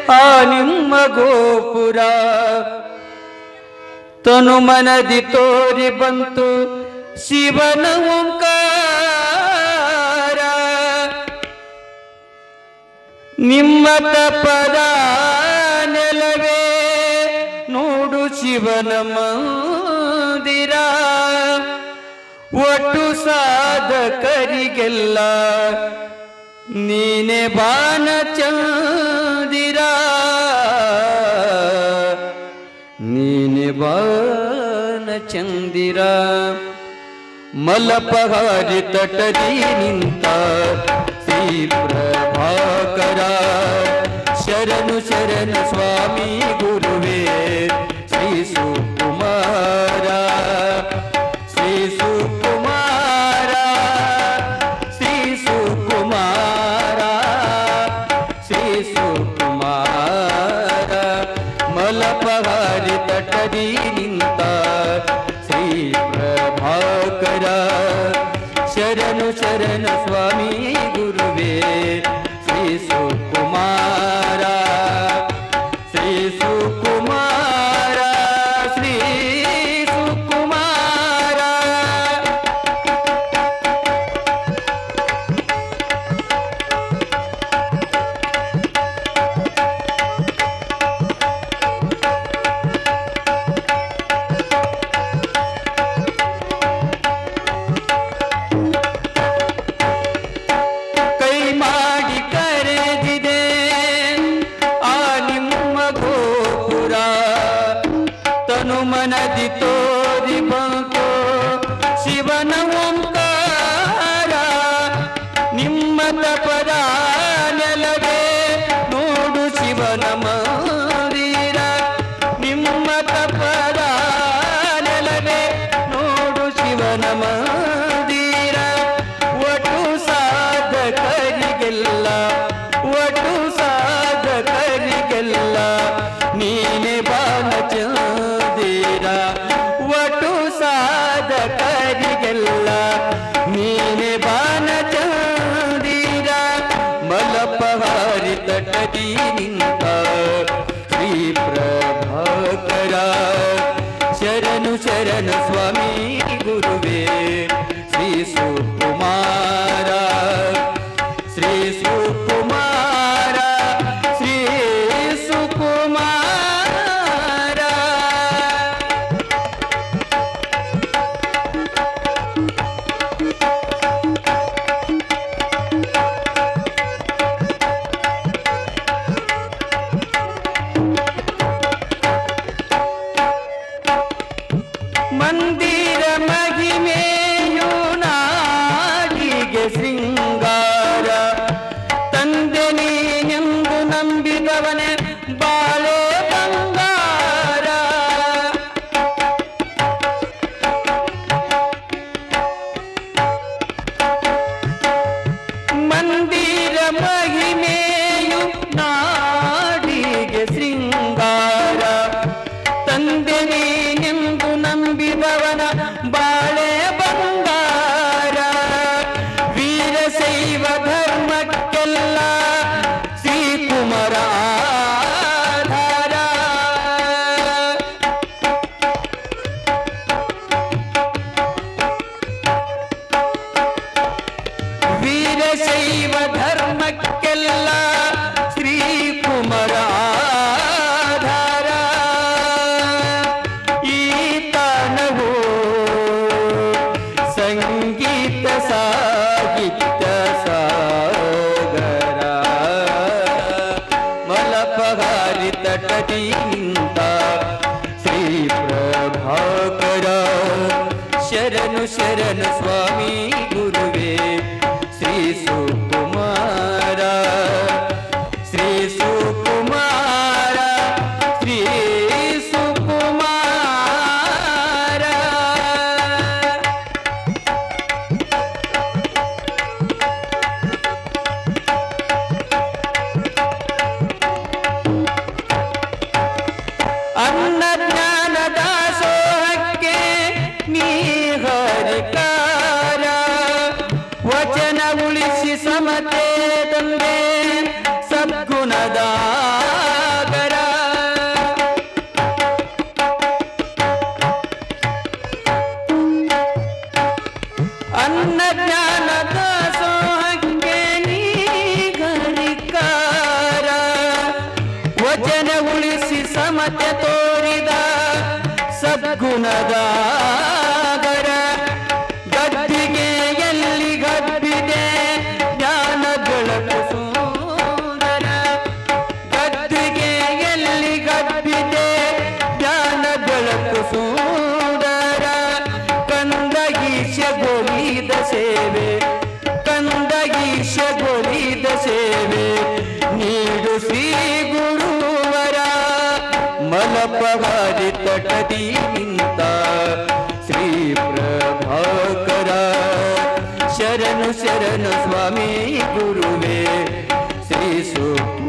ಆ ನಿಮ್ಮ ಗೋಪುರ. ತನು ಮನದಿ ತೋರಿ ಬಂತು ಶಿವನ ಓಂಕಾರ. ನಿಮ್ಮ ತಪದ ನೆಲವೇ ನೋಡು ಶಿವನ ಮಂದಿರ. ಒಟ್ಟು ಸಾಧಕರಿಗೆಲ್ಲ ನೀನೆ ಬಾನ ಚಂದಿರ. ನೀನೆ ಬಾನ ಚಂದಿರ. ಮಲಪಹಾರಿ ತಟದಿ ನಿಂತ ಶ್ರೀ ಪ್ರಭಾಕರ. ಶರಣು ಶರಣ ಸ್ವಾಮಿ ಗುರುವೇ ಶ್ರೀ ಸುಕುಮಾರ. ಶ್ರೀ ಸುಕುಮಾರ ಶ್ರೀ ಸುಕುಮಾರ ಶ್ರೀ ಸುಕುಮಾರ. ಮಲಪಹಾರಿ ತಟದಿ ನಿಂತ ಶ್ರೀ ಪ್ರಭಾಕರ. ಶರಣು ಶರಣ ಸ್ವಾಮಿ ಗುರುವೇ ಶ್ರೀ ಸುಕುಮಾರ. ಶ್ರೀ ಸುಕುಮಾರ ಶ್ರೀ ಸುಕುಮಾರ. ಕೈ ಮಾಡಿ ಕರೆದಿದೆ ಆ ನಿಮ್ಮ ಗೋಪುರ. ತನು ಮನದಿ ತೋರಿ ಬಂತು ಶಿವನ ಓಂಕಾರ. ನಿಮ್ಮ ತಪದ ನೆಲವೇ ನೋಡು ಶಿವನ ಮಂದಿರ. ನಿಮ್ಮ ತಪದ ನೆಲವೇ ನೋಡು ಶಿವನ ಮಂದಿರ. ಒಟ್ಟು ಸಾಧಕರಿಗೆಲ್ಲ ಒಟ್ಟು ಸಾಧಕರಿಗೆಲ್ಲ ನೀನೆ ಬಾನ ಚಂದಿರ. ಒಟ್ಟು ಸಾಧಕರಿಗೆಲ್ಲ ನೀನೆ ಬಾನ ಚಂದಿರ. ಮಲಪಹಾರಿ ತಟದಿ ನಿಂತ ಶ್ರೀ ಪ್ರಭಾಕರ. ಶರಣು ಶರಣ ಸ್ವಾಮಿ ಗುರುವೇ ಶ್ರೀ ಸುಕುಮಾರ. ಶ್ರೀ ಸುಕುಮಾರ ಶ್ರೀ ಸುಕುಮಾರ. ಮಂದಿರ ಮಹಿಮೆಯು ನಾಡಿಗೆ ಶೃಂಗಾರ. ತಂದೆ ನೀನೆಂದು ನಂಬಿದವನೇ ಬಾಳೆ ಬಂಗಾರ. ಮಂದಿರ ಮಹಿಮೆಯು ನಾಡಿಗೆ ಶೃಂಗಾರ. ತಂದೆ ನೀನೆಂದು ನಂಬಿದವನ ಬಾಳೆ ಬಂಗಾರ. ವೀರಶೈವ ಧರ್ಮಕ್ಕೆಲ್ಲ ಶ್ರೀಕುಮಾರ ಆಧಾರ. ವೀರಶೈವ ಧರ್ಮಕ್ಕೆಲ್ಲ ಶ್ರೀಕುಮಾರ ಆಧಾರ. ಈ ತಾಣವು ಸಂಗೀತ ಸಾಹಿತ್ಯ ಸಾಗರ. ಮಲಪಹಾರಿ ತಟದಿ ನಿಂತ ಶ್ರೀ ಪ್ರಭಾಕರ. ಶರಣು ಶರಣು ಸ್ವಾಮಿ ಗುರುವೇ ಶ್ರೀ ಸುಕುಮಾರ. ಶ್ರೀ ಸುಕುಮಾರ ಶ್ರೀ ಸುಕುಮಾರ. ಅನ್ನ ಜ್ಞಾನ ದಾಸೋಹಕ್ಕೆ ನೀ ಹರಿಕಾರ. ವಚನ ಉಳಿಸಿ ಸಮತೆ ತಂದೆ ಸದ್ಗುಣದ ಬೇಡು ಶ್ರೀ ಗುರುವರ ಮಲಪಗಾರಿ ತಟದಿ ನಿಂತ ಶ್ರೀ ಪ್ರಭಾಕರ ಶರಣು ಶರಣು ಸ್ವಾಮಿ ಗುರುವೇ ಶ್ರೀ ಸೂಕ್ಷ್ಮ